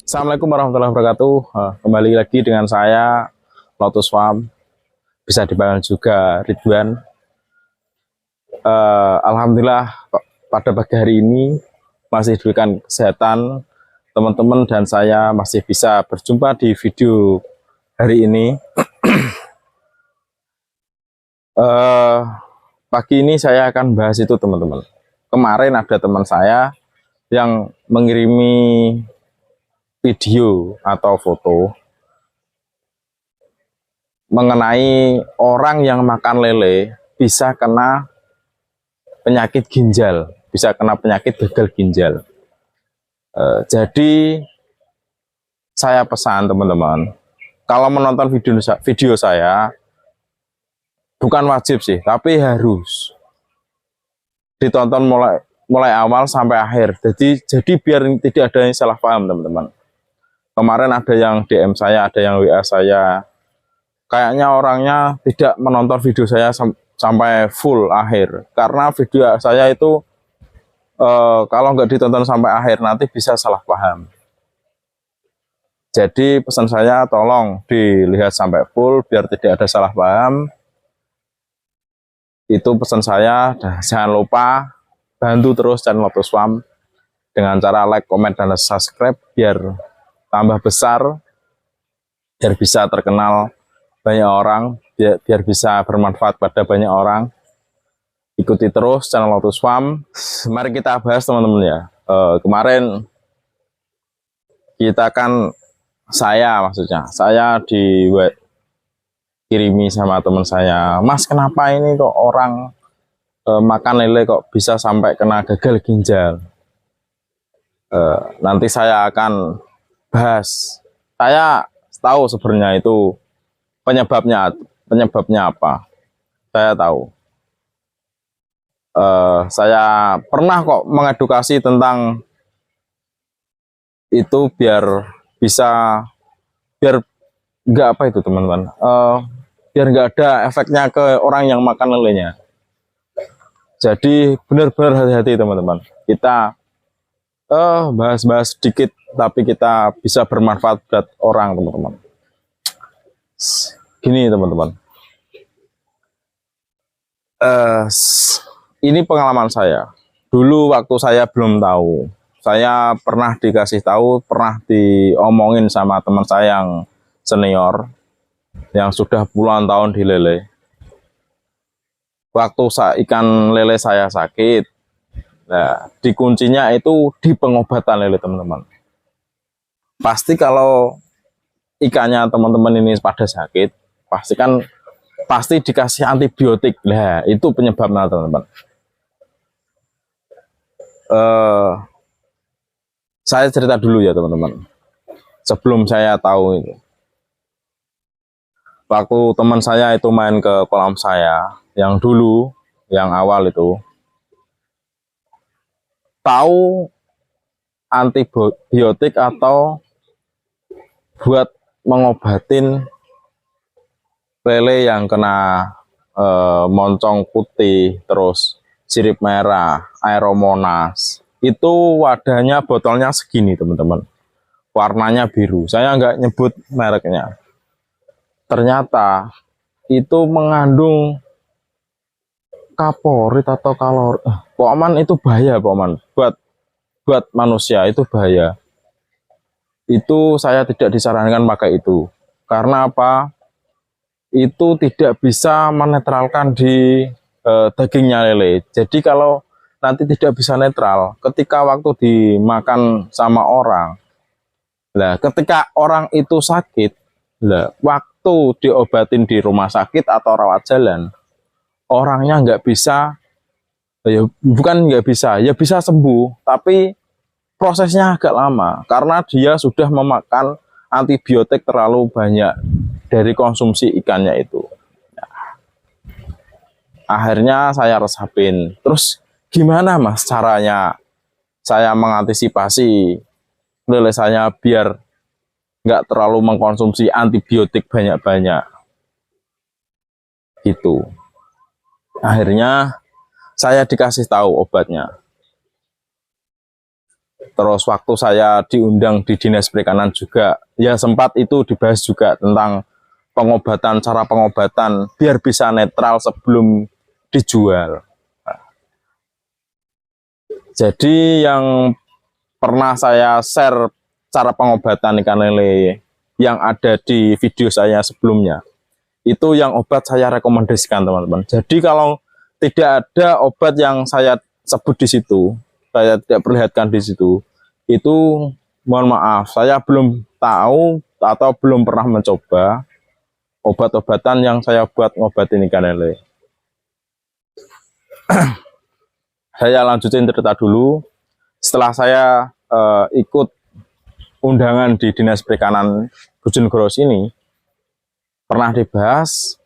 Assalamualaikum warahmatullahi wabarakatuh. Kembali lagi dengan saya Lotus Farm, bisa dipanggil juga Ridwan. Alhamdulillah pada pagi hari ini masih diberikan kesehatan teman-teman dan saya masih bisa berjumpa di video hari ini. Pagi ini saya akan bahas itu teman-teman. Kemarin ada teman saya yang mengirimi video atau foto mengenai orang yang makan lele bisa kena penyakit ginjal, bisa kena penyakit gagal ginjal. Jadi saya pesan teman-teman, kalau menonton video saya, bukan wajib sih, tapi harus ditonton mulai awal sampai akhir. Jadi biar tidak ada yang salah paham teman-teman. Kemarin ada yang DM saya, ada yang WA saya, kayaknya orangnya tidak menonton video saya sampai full akhir, karena video saya itu kalau nggak ditonton sampai akhir nanti bisa salah paham. Jadi pesan saya tolong dilihat sampai full biar tidak ada salah paham. Itu pesan saya. Jangan lupa bantu terus channel Lotus Farm dengan cara like, komen, dan subscribe biar tambah besar, biar bisa terkenal banyak orang, biar bisa bermanfaat pada banyak orang. Ikuti terus channel Lotus Farm. Mari kita bahas teman-teman ya. Kemarin kita kan, saya dikirimi sama teman saya, Mas kenapa ini kok orang makan lele kok bisa sampai kena gagal ginjal. Nanti saya akan bahas. Saya tahu sebenarnya itu penyebabnya apa. Saya tahu. Saya pernah kok mengedukasi tentang itu biar nggak apa itu teman-teman, biar nggak ada efeknya ke orang yang makan lelenya. Jadi benar-benar hati-hati teman-teman. Kita bahas-bahas sedikit tapi kita bisa bermanfaat buat orang teman-teman. Gini teman-teman, ini pengalaman saya. Dulu waktu saya belum tahu, saya pernah dikasih tahu, pernah diomongin sama teman saya yang senior, yang sudah puluhan tahun di lele. Waktu ikan lele saya sakit, nah, dikuncinya itu di pengobatan lele teman-teman. Pasti kalau ikannya teman-teman ini pada sakit, pasti dikasih antibiotik. Nah, itu penyebabnya teman-teman. Saya cerita dulu ya teman-teman, sebelum saya tahu itu. Waktu teman saya itu main ke kolam saya, yang dulu, yang awal itu, tahu antibiotik atau buat mengobatin lele yang kena moncong putih, terus sirip merah, aeromonas. Itu wadahnya, botolnya segini teman-teman, warnanya biru. Saya nggak nyebut mereknya. Ternyata itu mengandung kaporit atau kalori. Pokoknya itu bahaya pokoknya. Buat manusia itu bahaya. Itu saya tidak disarankan pakai itu. Karena apa? Itu tidak bisa menetralkan di dagingnya lele. Jadi kalau nanti tidak bisa netral, ketika waktu dimakan sama orang, nah ketika orang itu sakit, nah waktu diobatin di rumah sakit atau rawat jalan, orangnya nggak bisa, ya bukan nggak bisa, ya bisa sembuh, tapi prosesnya agak lama karena dia sudah memakan antibiotik terlalu banyak dari konsumsi ikannya itu. Akhirnya saya resapin. Terus gimana mas caranya saya mengantisipasi lele saya biar nggak terlalu mengkonsumsi antibiotik banyak-banyak gitu. Akhirnya saya dikasih tahu obatnya. Terus waktu saya diundang di Dinas Perikanan juga, ya sempat itu dibahas juga tentang pengobatan, cara pengobatan biar bisa netral sebelum dijual. Jadi yang pernah saya share cara pengobatan ikan lele yang ada di video saya sebelumnya, itu yang obat saya rekomendasikan teman-teman. Jadi kalau tidak ada obat yang saya sebut di situ, saya tidak perlihatkan di situ, itu mohon maaf, saya belum tahu atau belum pernah mencoba obat-obatan yang saya buat ngobatin ikan lele. Saya lanjutin cerita dulu. Setelah saya ikut undangan di Dinas Perikanan Bojonegoro ini, pernah dibahas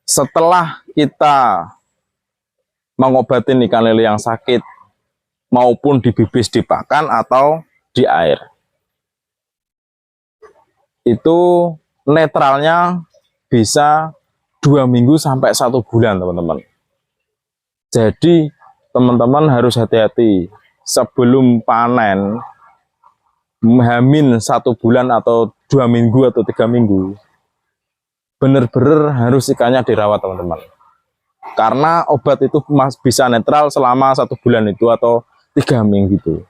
setelah kita mengobatin ikan lele yang sakit maupun dibibis di pakan atau di air, itu netralnya bisa 2 minggu sampai 1 bulan teman-teman. Jadi teman-teman harus hati-hati sebelum panen, hamin 1 bulan atau 2 minggu atau 3 minggu, bener-bener harus ikannya dirawat teman-teman. Karena obat itu bisa netral selama 1 bulan itu atau 3 minggu itu.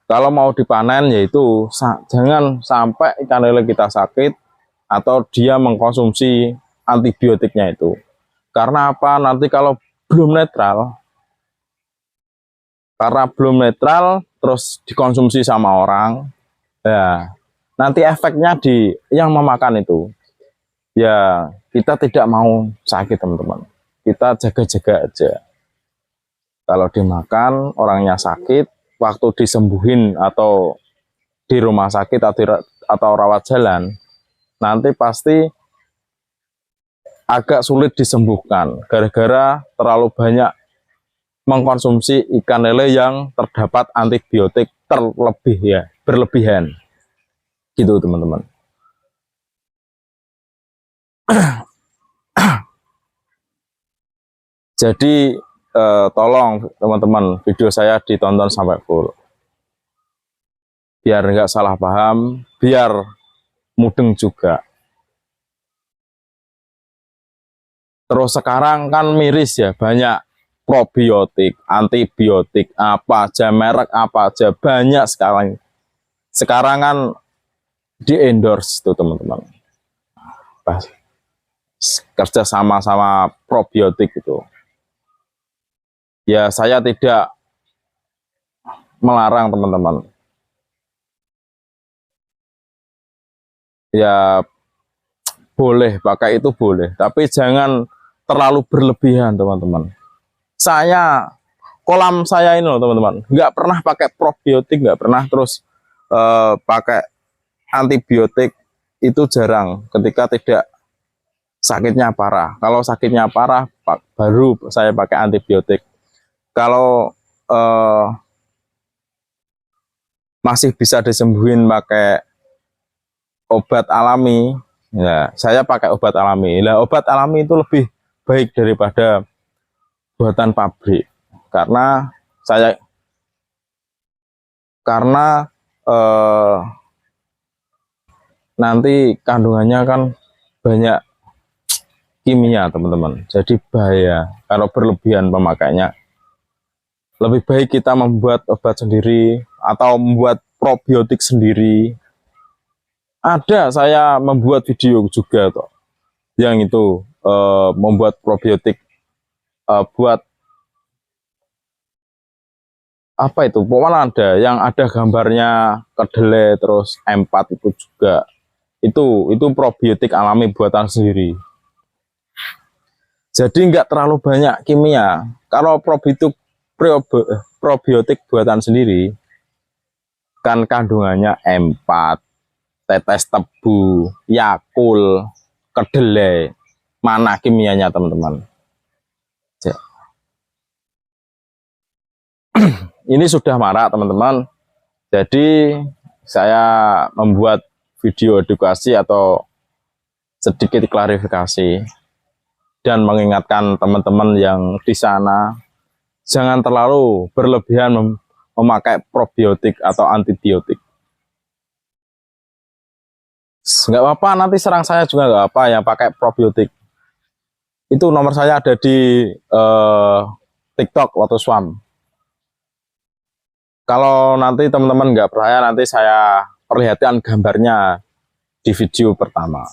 Kalau mau dipanen yaitu jangan sampai ikan lele kita sakit atau dia mengkonsumsi antibiotiknya itu. Karena apa? Nanti kalau belum netral, karena belum netral terus dikonsumsi sama orang, ya nanti efeknya di yang memakan itu, ya kita tidak mau sakit teman-teman. Kita jaga-jaga aja. Kalau dimakan orangnya sakit, waktu disembuhin atau di rumah sakit atau rawat jalan, nanti pasti agak sulit disembuhkan gara-gara terlalu banyak mengkonsumsi ikan lele yang terdapat antibiotik berlebihan gitu teman-teman. Jadi tolong teman-teman video saya ditonton sampai full biar nggak salah paham, biar mudeng juga. Terus sekarang kan miris ya, banyak probiotik, antibiotik, apa aja, merek apa aja, banyak sekarang. Sekarang kan di endorse itu teman-teman. Kerja sama probiotik itu. Ya saya tidak melarang teman-teman. Ya boleh pakai itu boleh, tapi jangan terlalu berlebihan teman-teman. Saya kolam saya ini loh teman-teman, nggak pernah pakai probiotik, nggak pernah terus pakai antibiotik, itu jarang. Ketika tidak sakitnya parah, kalau sakitnya parah baru saya pakai antibiotik. Kalau masih bisa disembuhin pakai obat alami, ya saya pakai obat alami. Nah, obat alami itu lebih baik daripada buatan pabrik, karena nanti kandungannya kan banyak kimia teman-teman, jadi bahaya kalau berlebihan pemakainya. Lebih baik kita membuat obat sendiri atau membuat probiotik sendiri. Ada saya membuat video juga toh, yang itu membuat probiotik buat apa itu, pokoknya ada yang ada gambarnya kedelai terus M4 itu juga, itu probiotik alami buatan sendiri. Jadi nggak terlalu banyak kimia. Kalau probiotik buatan sendiri kan kandungannya M4, tetes tebu, Yakul, kedelai, mana kimianya teman-teman. Ini sudah marak teman-teman, jadi saya membuat video edukasi atau sedikit klarifikasi dan mengingatkan teman-teman yang di sana jangan terlalu berlebihan memakai probiotik atau antibiotik. Nggak apa-apa, nanti serang saya juga nggak apa yang pakai probiotik. Itu nomor saya ada di TikTok Lotuswarm. Kalau nanti teman-teman nggak percaya, nanti saya perlihatkan gambarnya di video pertama.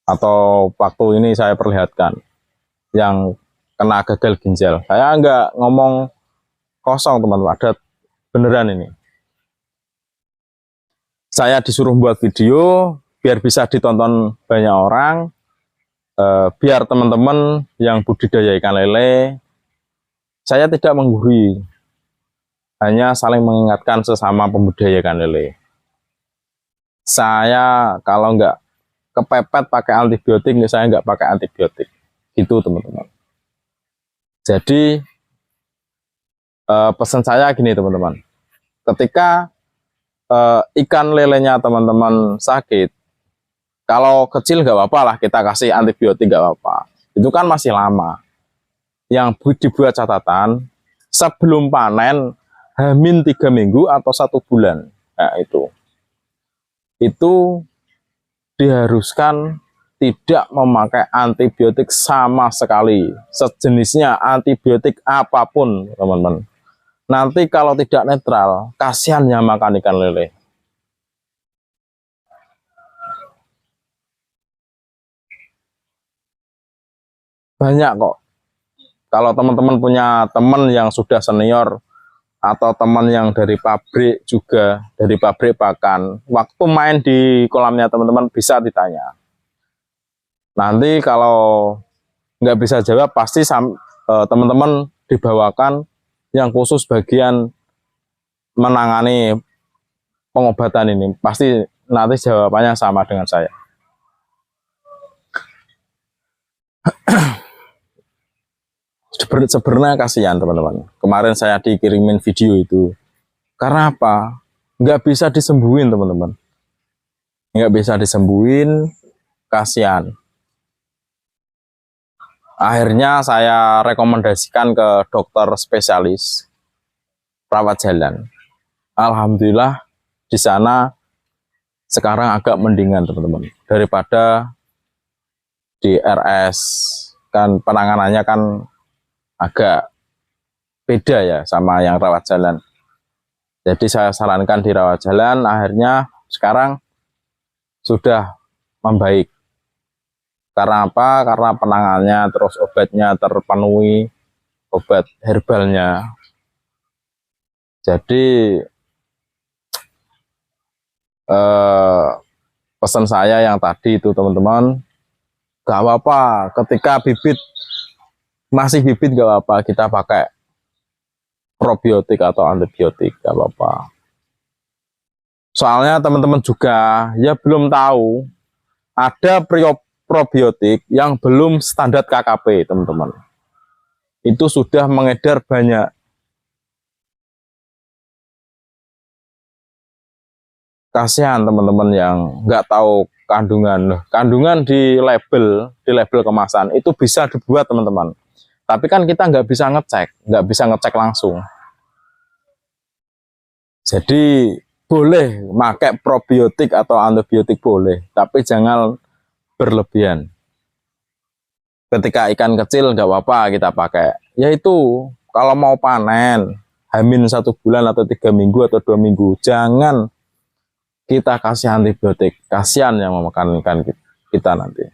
Atau waktu ini saya perlihatkan yang kena gagal ginjal. Saya nggak ngomong kosong teman-teman, ada beneran ini. Saya disuruh buat video biar bisa ditonton banyak orang, biar teman-teman yang budidaya ikan lele, saya tidak menggurui, hanya saling mengingatkan sesama pembudidaya ikan lele. Saya kalau nggak kepepet pakai antibiotik, saya nggak pakai antibiotik, gitu teman-teman. Jadi pesan saya gini teman-teman, ketika ikan lelenya teman-teman sakit, kalau kecil nggak apa-apa lah kita kasih antibiotik, nggak apa-apa, itu kan masih lama. Yang dibuat catatan sebelum panen H-3 minggu atau 1 bulan, nah itu diharuskan tidak memakai antibiotik sama sekali, sejenisnya antibiotik apapun teman-teman. Nanti kalau tidak netral, kasihan yang makan ikan lele. Banyak kok. Kalau teman-teman punya teman yang sudah senior, atau teman yang dari pabrik juga, dari pabrik pakan, waktu main di kolamnya teman-teman bisa ditanya. Nanti kalau nggak bisa jawab, pasti teman-teman dibawakan yang khusus bagian menangani pengobatan ini. Pasti nanti jawabannya sama dengan saya. Sebenarnya kasihan teman-teman. Kemarin saya dikirimin video itu. Karena apa? Nggak bisa disembuhin teman-teman. Nggak bisa disembuhin, kasihan. Akhirnya saya rekomendasikan ke dokter spesialis perawat jalan. Alhamdulillah di sana sekarang agak mendingan teman-teman. Daripada di RS, kan penanganannya kan agak beda ya sama yang rawat jalan. Jadi saya sarankan di rawat jalan, akhirnya sekarang sudah membaik. Karena apa? Karena penanganannya, terus obatnya terpenuhi, obat herbalnya. Jadi pesan saya yang tadi itu teman-teman, gak apa-apa ketika bibit masih bibit, gak apa-apa kita pakai probiotik atau antibiotik, gak apa-apa. Soalnya teman-teman juga ya belum tahu ada probiotik yang belum standar KKP teman-teman. Itu sudah mengedar banyak. Kasihan teman-teman yang nggak tahu kandungan. Kandungan di label kemasan itu bisa dibuat teman-teman. Tapi kan kita nggak bisa ngecek langsung. Jadi boleh pakai probiotik atau antibiotik boleh, tapi jangan berlebihan. Ketika ikan kecil nggak apa-apa kita pakai. Yaitu kalau mau panen, H-1 bulan atau 3 minggu atau 2 minggu, jangan kita kasih antibiotik. Kasihan yang memakan ikan kita nanti.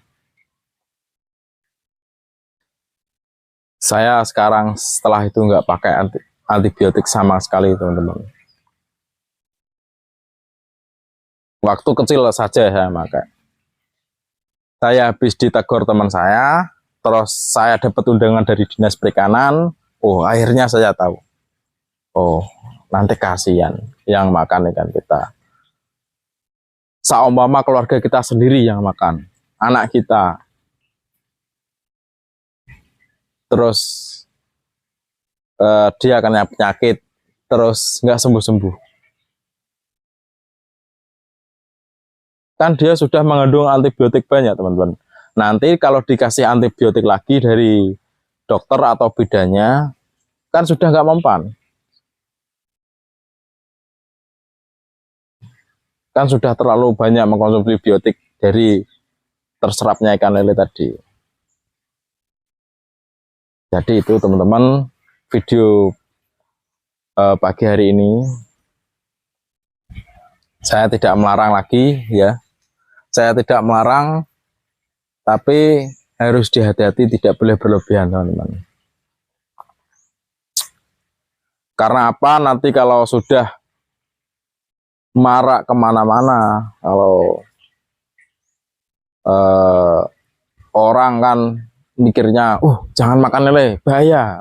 Saya sekarang setelah itu nggak pakai antibiotik sama sekali teman-teman. Waktu kecil saja saya pakai. Saya habis ditegur teman saya, terus saya dapat undangan dari Dinas Perikanan. Oh, akhirnya saya tahu. Oh, nanti kasihan yang makan ikan kita. Seumpama keluarga kita sendiri yang makan, anak kita. Terus dia kena penyakit, terus nggak sembuh-sembuh. Kan dia sudah mengandung antibiotik banyak teman-teman. Nanti kalau dikasih antibiotik lagi dari dokter atau bidannya, kan sudah nggak mempan, kan sudah terlalu banyak mengkonsumsi biotik dari terserapnya ikan lele tadi. Jadi itu teman-teman video pagi hari ini. Saya tidak melarang lagi ya, saya tidak melarang, tapi harus dihati-hati, tidak boleh berlebihan teman-teman. Karena apa, nanti kalau sudah marak kemana-mana, kalau orang kan mikirnya, jangan makan lele, bahaya.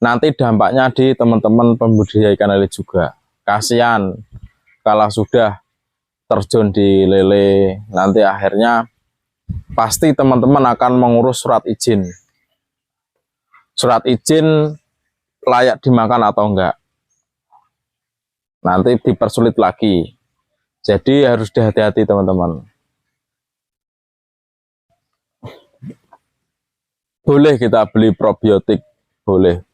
Nanti dampaknya di teman-teman pembudidaya ikan lele juga. Kasihan kalau sudah terjun di lele, nanti akhirnya pasti teman-teman akan mengurus surat izin. Surat izin layak dimakan atau enggak. Nanti dipersulit lagi. Jadi harus dihati-hati teman-teman. Boleh kita beli probiotik, boleh.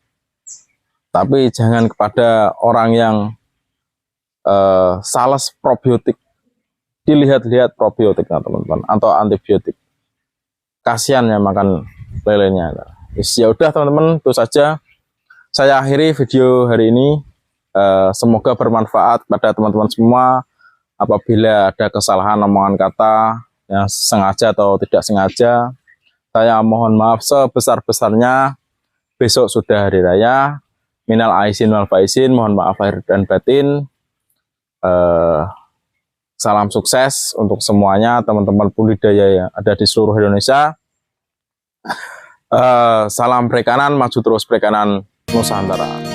Tapi jangan kepada orang yang sales probiotik. Dilihat-lihat probiotik teman-teman, atau antibiotik. Kasihan ya makan lelenya. Ya udah teman-teman, itu saja saya akhiri video hari ini. Semoga bermanfaat pada teman-teman semua. Apabila ada kesalahan omongan kata yang sengaja atau tidak sengaja, saya mohon maaf sebesar-besarnya. Besok sudah hari raya, minal aizin wal faizin, mohon maaf lahir dan batin. Salam sukses untuk semuanya teman-teman budidaya yang ada di seluruh Indonesia. Salam perikanan, maju terus perikanan Nusantara.